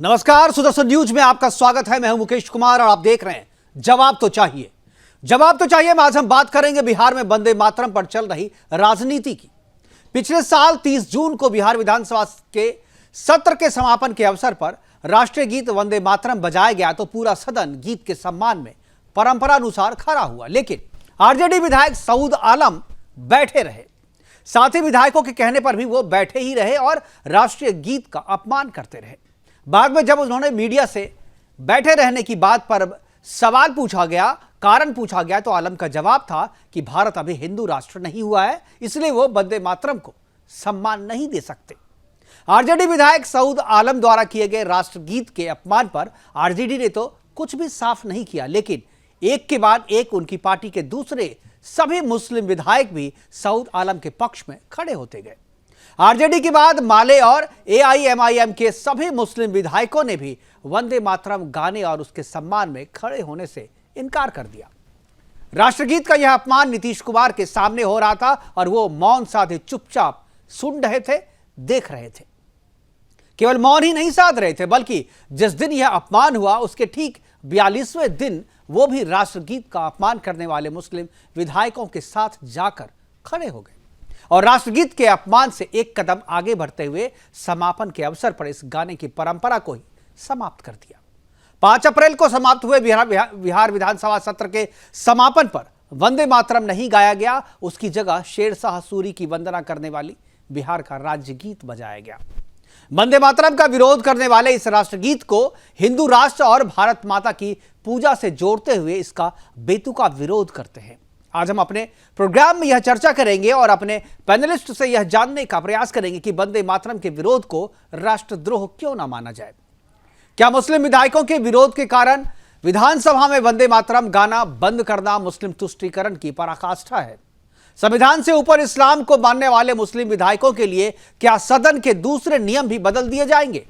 नमस्कार, सुदर्शन न्यूज में आपका स्वागत है। मैं हूं मुकेश कुमार और आप देख रहे हैं जवाब तो चाहिए। जवाब तो चाहिए में आज हम बात करेंगे बिहार में वंदे मातरम पर चल रही राजनीति की। पिछले साल 30 जून को बिहार विधानसभा के सत्र के समापन के अवसर पर राष्ट्रीय गीत वंदे मातरम बजाया गया तो पूरा सदन गीत के सम्मान में परंपरा अनुसार खड़ा हुआ, लेकिन आरजेडी विधायक सऊद आलम बैठे रहे। साथ ही विधायकों के कहने पर भी वो बैठे ही रहे और राष्ट्रीय गीत का अपमान करते रहे। बाद में जब उन्होंने मीडिया से बैठे रहने की बात पर सवाल पूछा गया, कारण पूछा गया, तो आलम का जवाब था कि भारत अभी हिंदू राष्ट्र नहीं हुआ है, इसलिए वो वंदे मातरम को सम्मान नहीं दे सकते। आरजेडी विधायक सऊद आलम द्वारा किए गए राष्ट्रगीत के अपमान पर आरजेडी ने तो कुछ भी साफ नहीं किया, लेकिन एक के बाद एक उनकी पार्टी के दूसरे सभी मुस्लिम विधायक भी सऊद आलम के पक्ष में खड़े होते गए। आरजेडी के बाद माले और एआईएमआईएम के सभी मुस्लिम विधायकों ने भी वंदे मातरम गाने और उसके सम्मान में खड़े होने से इनकार कर दिया। राष्ट्रगीत का यह अपमान नीतीश कुमार के सामने हो रहा था और वो मौन साधे चुपचाप सुन रहे थे, देख रहे थे। केवल मौन ही नहीं साध रहे थे, बल्कि जिस दिन यह अपमान हुआ उसके ठीक 42वें दिन वो भी राष्ट्रगीत का अपमान करने वाले मुस्लिम विधायकों के साथ जाकर खड़े हो गए और राष्ट्रगीत के अपमान से एक कदम आगे बढ़ते हुए समापन के अवसर पर इस गाने की परंपरा को ही समाप्त कर दिया। 5 अप्रैल को समाप्त हुए बिहार विधानसभा सत्र के समापन पर वंदे मातरम नहीं गाया गया, उसकी जगह शेरशाह सूरी की वंदना करने वाली बिहार का राज्य गीत बजाया गया। वंदे मातरम का विरोध करने वाले इस राष्ट्रगीत को हिंदू राष्ट्र और भारत माता की पूजा से जोड़ते हुए इसका बेतुका विरोध करते हैं। आज हम अपने प्रोग्राम में यह चर्चा करेंगे और अपने पैनलिस्ट से यह जानने का प्रयास करेंगे कि वंदे मातरम के विरोध को राष्ट्रद्रोह क्यों ना माना जाए। क्या मुस्लिम विधायकों के विरोध के कारण विधानसभा में वंदे मातरम गाना बंद करना मुस्लिम तुष्टीकरण की पराकाष्ठा है? संविधान से ऊपर इस्लाम को मानने वाले मुस्लिम विधायकों के लिए क्या सदन के दूसरे नियम भी बदल दिए जाएंगे?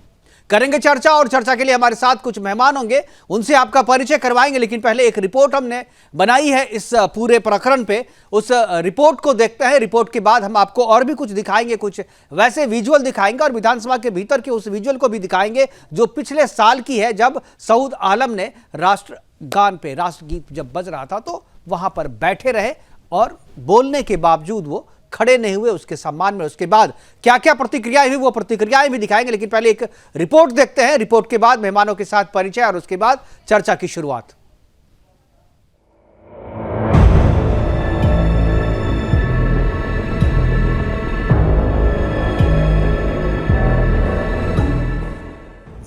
करेंगे चर्चा और चर्चा के लिए हमारे साथ कुछ मेहमान होंगे, उनसे आपका परिचय करवाएंगे। लेकिन पहले एक रिपोर्ट हमने बनाई है इस पूरे प्रकरण पे, उस रिपोर्ट को देखते हैं। रिपोर्ट के बाद हम आपको और भी कुछ दिखाएंगे, कुछ वैसे विजुअल दिखाएंगे और विधानसभा के भीतर के उस विजुअल को भी दिखाएंगे जो पिछले साल की है, जब सऊद आलम ने राष्ट्रगान पे राष्ट्रगीत जब बज रहा था तो वहां पर बैठे रहे और बोलने के बावजूद वो खड़े नहीं हुए उसके सम्मान में। उसके बाद क्या क्या प्रतिक्रियाएं हुई वो प्रतिक्रियाएं भी दिखाएंगे, लेकिन पहले एक रिपोर्ट देखते हैं। रिपोर्ट के बाद मेहमानों के साथ परिचय और उसके बाद चर्चा की शुरुआत।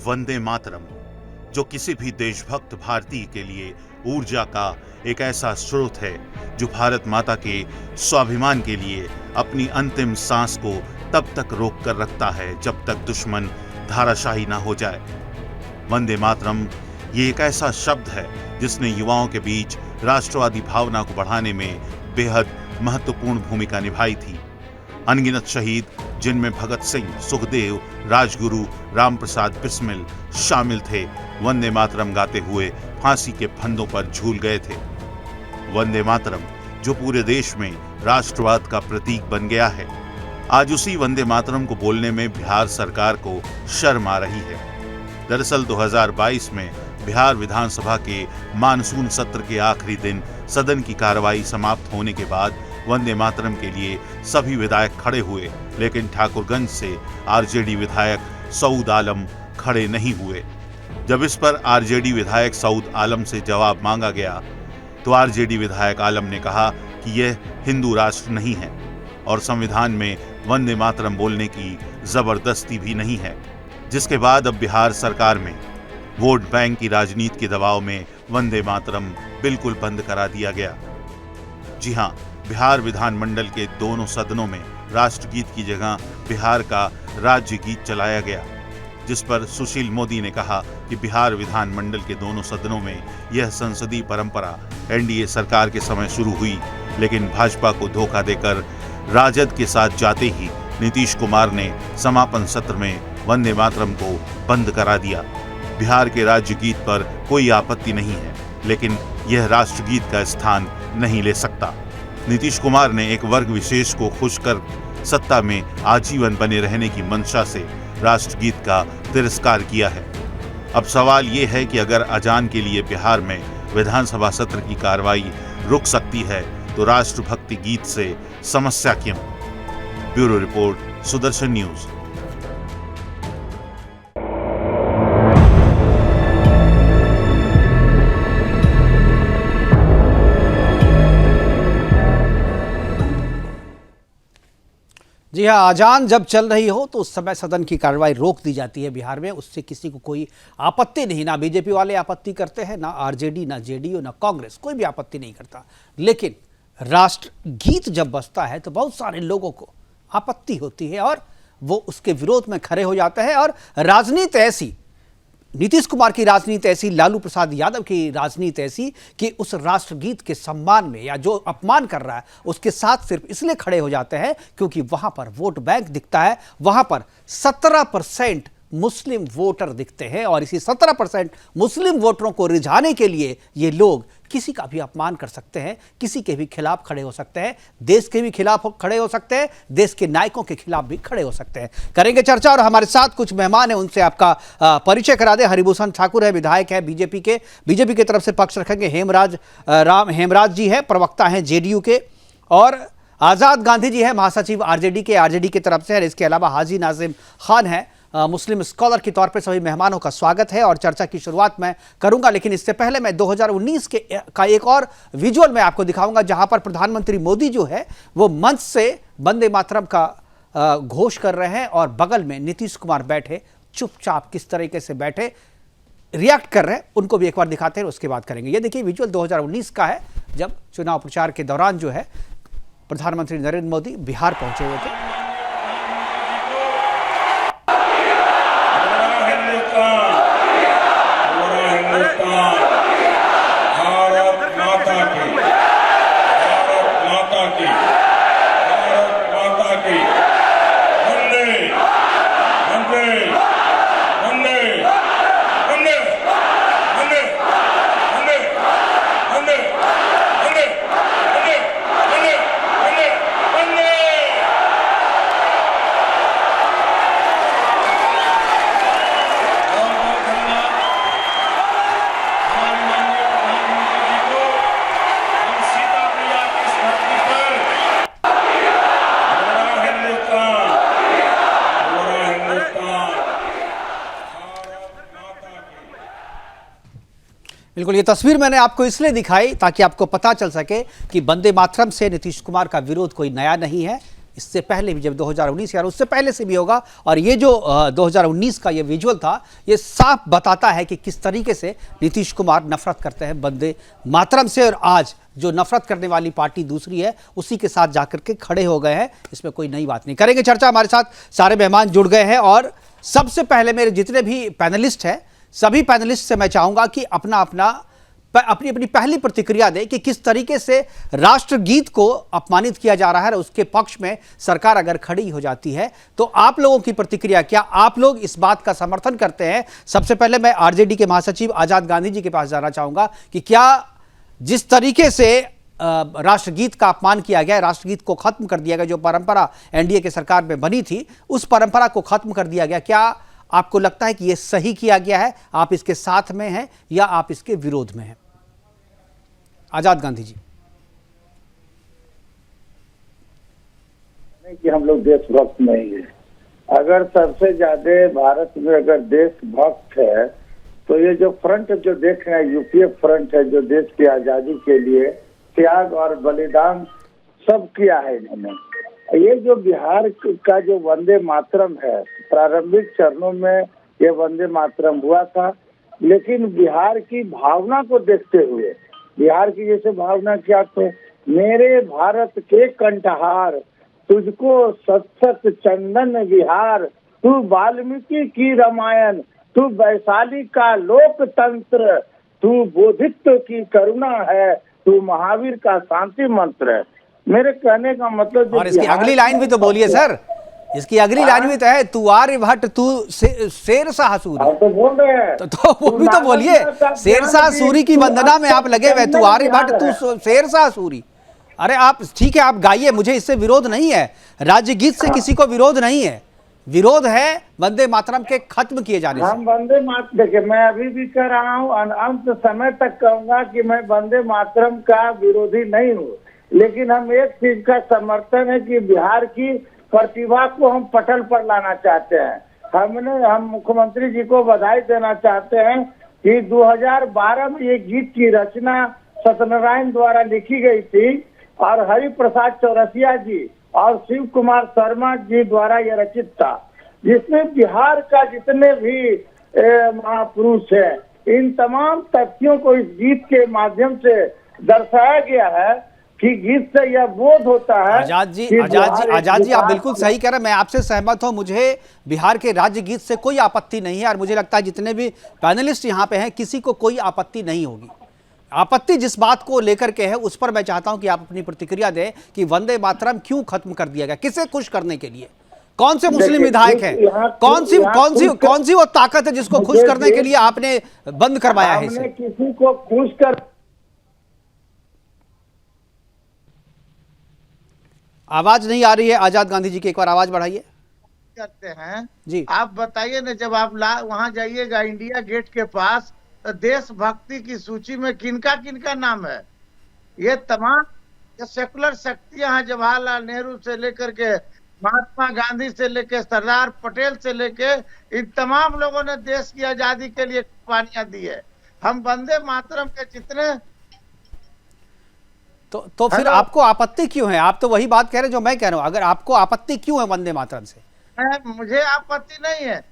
वंदे मातरम, जो किसी भी देशभक्त भारतीय के लिए ऊर्जा का एक ऐसा स्रोत है जो भारत माता के स्वाभिमान के लिए अपनी अंतिम सांस को तब तक रोक कर रखता है जब तक दुश्मन धाराशाही ना हो जाए। वंदे मातरम ये एक ऐसा शब्द है जिसने युवाओं के बीच राष्ट्रवादी भावना को बढ़ाने में बेहद महत्वपूर्ण भूमिका निभाई थी। अनगिनत शहीद, जिनमें भगत सिंह, सुखदेव, राजगुरु, रामप्रसाद बिस्मिल शामिल थे, वंदे मातरम गाते हुए फांसी के फंदों पर झूल गए थे। वंदे मातरम जो पूरे देश में राष्ट्रवाद का प्रतीक बन गया है, आज उसी वंदे मातरम को बोलने में बिहार सरकार को शर्म आ रही है। दरअसल 2022 में बिहार विधानसभा के मानसून सत्र के आखिरी दिन सदन की कार्रवाई समाप्त होने के बाद वंदे मातरम के लिए सभी विधायक खड़े हुए, लेकिन ठाकुरगंज से आरजेडी विधायक सऊद आलम खड़े नहीं हुए। जब इस पर आरजेडी विधायक सऊद आलम से जवाब मांगा गया तो आरजेडी विधायक आलम ने कहा कि यह हिंदू राष्ट्र नहीं है और संविधान में वंदे मातरम बोलने की जबरदस्ती भी नहीं है। जिसके बाद अब बिहार सरकार में वोट बैंक की राजनीति के दबाव में वंदे मातरम बिल्कुल बंद करा दिया गया। जी हां, बिहार विधानमंडल के दोनों सदनों में राष्ट्रगीत की जगह बिहार का राज्य गीत चलाया गया, जिस पर सुशील मोदी ने कहा कि बिहार विधानमंडल के दोनों सदनों में यह संसदीय परंपरा एनडीए सरकार के समय शुरू हुई, लेकिन भाजपा को धोखा देकर राजद के साथ जाते ही नीतीश कुमार ने समापन सत्र में वंदे मातरम को बंद करा दिया। बिहार के राज्य गीत पर कोई आपत्ति नहीं है, लेकिन यह राष्ट्रगीत का स्थान नहीं ले सकता। नीतीश कुमार ने एक वर्ग विशेष को खुश कर सत्ता में आजीवन बने रहने की मंशा से राष्ट्रगीत का तिरस्कार किया है। अब सवाल ये है कि अगर अजान के लिए बिहार में विधानसभा सत्र की कार्रवाई रुक सकती है तो राष्ट्रभक्ति गीत से समस्या क्यों? Bureau report, Sudarshan news. जी हाँ, अजान जब चल रही हो तो उस समय सदन की कार्रवाई रोक दी जाती है बिहार में। उससे किसी को कोई आपत्ति नहीं, ना बीजेपी वाले आपत्ति करते हैं, ना आरजेडी, ना जेडीयू, ना कांग्रेस, कोई भी आपत्ति नहीं करता। लेकिन राष्ट्र गीत जब बजता है तो बहुत सारे लोगों को आपत्ति होती है और वो उसके विरोध में खड़े हो जाते हैं। और राजनीति ऐसी, नीतीश कुमार की राजनीति ऐसी, लालू प्रसाद यादव की राजनीति ऐसी कि उस राष्ट्रगीत के सम्मान में या जो अपमान कर रहा है उसके साथ सिर्फ इसलिए खड़े हो जाते हैं क्योंकि वहां पर वोट बैंक दिखता है, वहां पर 17% मुस्लिम वोटर दिखते हैं। और इसी 17% मुस्लिम वोटरों को रिझाने के लिए ये लोग किसी का भी अपमान कर सकते हैं, किसी के भी खिलाफ खड़े हो सकते हैं, देश के भी खिलाफ खड़े हो सकते हैं, देश के नायकों के खिलाफ भी खड़े हो सकते हैं। करेंगे चर्चा और हमारे साथ कुछ मेहमान हैं, उनसे आपका परिचय करा दे। हरिभूषण ठाकुर है, विधायक है बीजेपी की तरफ से पक्ष रखेंगे। हेमराज जी है, प्रवक्ता हैं जेडीयू के। और आजाद गांधी जी है, महासचिव आरजेडी की तरफ से है। इसके अलावा हाजी नाजिम खान है, मुस्लिम स्कॉलर के तौर पे। सभी मेहमानों का स्वागत है और चर्चा की शुरुआत मैं करूंगा। लेकिन इससे पहले मैं 2019 का एक और विजुअल मैं आपको दिखाऊंगा जहां पर प्रधानमंत्री मोदी जो है वो मंच से वंदे मातरम का घोष कर रहे हैं और बगल में नीतीश कुमार बैठे, चुपचाप किस तरीके से बैठे रिएक्ट कर रहे हैं, उनको भी एक बार दिखाते हैं, उसके बाद करेंगे। ये देखिए विजुअल 2019 का है, जब चुनाव प्रचार के दौरान जो है प्रधानमंत्री नरेंद्र मोदी बिहार पहुंचे हुए थे। बिल्कुल, ये तस्वीर मैंने आपको इसलिए दिखाई ताकि आपको पता चल सके कि वंदे मातरम से नीतीश कुमार का विरोध कोई नया नहीं है। इससे पहले भी जब 2019 या उससे पहले से भी होगा। और ये जो 2019 का ये विजुअल था, ये साफ बताता है कि किस तरीके से नीतीश कुमार नफरत करते हैं वंदे मातरम से। और आज जो नफरत करने वाली पार्टी दूसरी है, उसी के साथ जाकर के खड़े हो गए हैं। इसमें कोई नई बात नहीं। करेंगे चर्चा, हमारे साथ सारे मेहमान जुड़ गए हैं। और सबसे पहले मेरे जितने भी पैनलिस्ट हैं, सभी पैनलिस्ट से मैं चाहूंगा कि अपनी अपनी पहली प्रतिक्रिया दें कि किस तरीके से राष्ट्रगीत को अपमानित किया जा रहा है। उसके पक्ष में सरकार अगर खड़ी हो जाती है तो आप लोगों की प्रतिक्रिया क्या, आप लोग इस बात का समर्थन करते हैं? सबसे पहले मैं आरजेडी के महासचिव आजाद गांधी जी के पास जाना चाहूंगा कि क्या जिस तरीके से राष्ट्रगीत का अपमान किया गया, राष्ट्रगीत को खत्म कर दिया गया, जो परंपरा एनडीए के सरकार में बनी थी, उस परंपरा को खत्म कर दिया गया, क्या आपको लगता है कि यह सही किया गया है? आप इसके साथ में हैं या आप इसके विरोध में हैं? आजाद गांधी जी। कि हम लोग देशभक्त नहीं है। अगर सबसे ज्यादा भारत में अगर देशभक्त है तो ये जो फ्रंट जो देख रहे हैं, यूपीए फ्रंट है, जो देश की आजादी के लिए त्याग और बलिदान सब किया है इन्होंने। ये जो बिहार का जो वंदे मातरम है, प्रारंभिक चरणों में ये वंदे मातरम हुआ था, लेकिन बिहार की भावना को देखते हुए, बिहार की जैसे भावना क्या तो मेरे भारत के कंठहार, तुझको सत चंदन विहार, तू वाल्मीकि की रामायण, तू वैशाली का लोकतंत्र, तू बोधित्व की करुणा है, तू महावीर का शांति मंत्र है। मेरे कहने का मतलब, और इसकी अगली लाइन भी तो बोलिए सर, इसकी अगली लाइन भी तो है, तू आर्यभट्ट तू शेरशाह सूरी। तो बोल रहे हैं तो वो भी तो बोलिए। शेरशाह सूरी की वंदना में आप लगे हुए, तू आर्यभट्ट तू शेरशाह सूरी। अरे आप ठीक है, आप गाइए, मुझे इससे विरोध नहीं है, राज्य गीत से किसी को विरोध नहीं है। विरोध है वंदे मातरम के खत्म किए जाने से। हम वंदे मातरम, देखिए मैं अभी भी कह रहा हूँ, अंत समय तक कहूंगा कि मैं वंदे मातरम का विरोधी नहीं हूँ, लेकिन हम एक चीज का समर्थन है कि बिहार की प्रतिभा को हम पटल पर लाना चाहते हैं। हम मुख्यमंत्री जी को बधाई देना चाहते हैं कि 2012 में ये गीत की रचना सत्यनारायण द्वारा लिखी गई थी और हरि प्रसाद चौरसिया जी और शिव कुमार शर्मा जी द्वारा यह रचित था, जिसमें बिहार का जितने भी महापुरुष है इन तमाम तथ्यों को इस गीत के माध्यम से दर्शाया गया है कि गीत से यह बोध होता है। आजाद जी आप बिल्कुल सही कह रहे हैं, मैं आपसे सहमत हूं। मुझे बिहार के राज्य गीत से कोई आपत्ति नहीं है और मुझे लगता है जितने भी पैनलिस्ट यहाँ पे हैं किसी को कोई आपत्ति नहीं होगी। आपत्ति जिस बात को लेकर के है उस पर मैं चाहता हूं कि आप अपनी प्रतिक्रिया दें कि वंदे मातरम क्यों खत्म कर दिया गया, किसे खुश करने के लिए? कौन से मुस्लिम विधायक हैं, कौन सी वो ताकत है जिसको खुश करने के लिए आपने बंद करवाया है इसे? किसी को खुश कर आवाज नहीं आ रही है आजाद गांधी जी की, एक बार आवाज बढ़ाइए। करते हैं जी आप बताइए ना, जब आप वहां जाइएगा इंडिया गेट के पास, तो देशभक्ति की सूची में किनका किनका नाम है? ये तमाम सेकुलर शक्तियां हैं, जवाहरलाल नेहरू से लेकर के महात्मा गांधी से लेकर सरदार पटेल से लेकर इन तमाम लोगों ने देश की आजादी के लिए कुर्बानियां दी है। हम वंदे मातरम के जितने तो फिर आपको आपत्ति क्यों है? आप तो वही बात कह रहे हैं जो मैं कह रहा हूं। अगर आपको आपत्ति क्यों है वंदे मातरम से? मुझे आपत्ति नहीं है।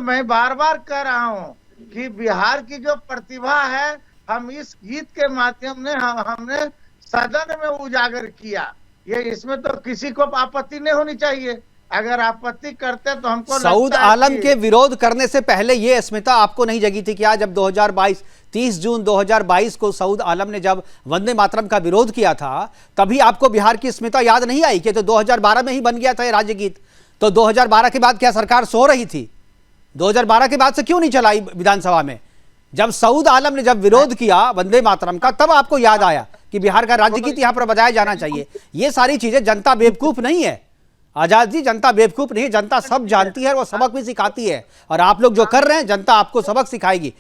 मैं बार बार कह रहा हूं कि बिहार की जो प्रतिभा है हम इस गीत के माध्यम से हमने सदन में उजागर किया। ये इसमें तो किसी को आपत्ति नहीं होनी चाहिए। अगर आपत्ति करते तो हमको सऊद आलम के विरोध करने से पहले ये अस्मिता आपको नहीं जगी थी क्या? जब 30 जून 2022 को सऊद आलम ने जब वंदे मातरम का विरोध किया था तभी आपको बिहार की अस्मिता याद नहीं आई कि तो 2012 में ही बन गया था ये राज्य गीत? तो 2012 के बाद क्या सरकार सो रही थी? 2012 के बाद से क्यों नहीं चलाई विधानसभा में? जब सऊद आलम ने जब विरोध किया वंदे मातरम का तब आपको याद आया कि बिहार का राज्य गीत यहां पर बजाया जाना चाहिए। ये सारी चीजें, जनता बेवकूफ नहीं है आजाद जी, जनता बेवकूफ नहीं है, जनता सब जानती है और वो सबक भी सिखाती है। और आप लोग जो कर रहे हैं जनता आपको सबक सिखाएगी।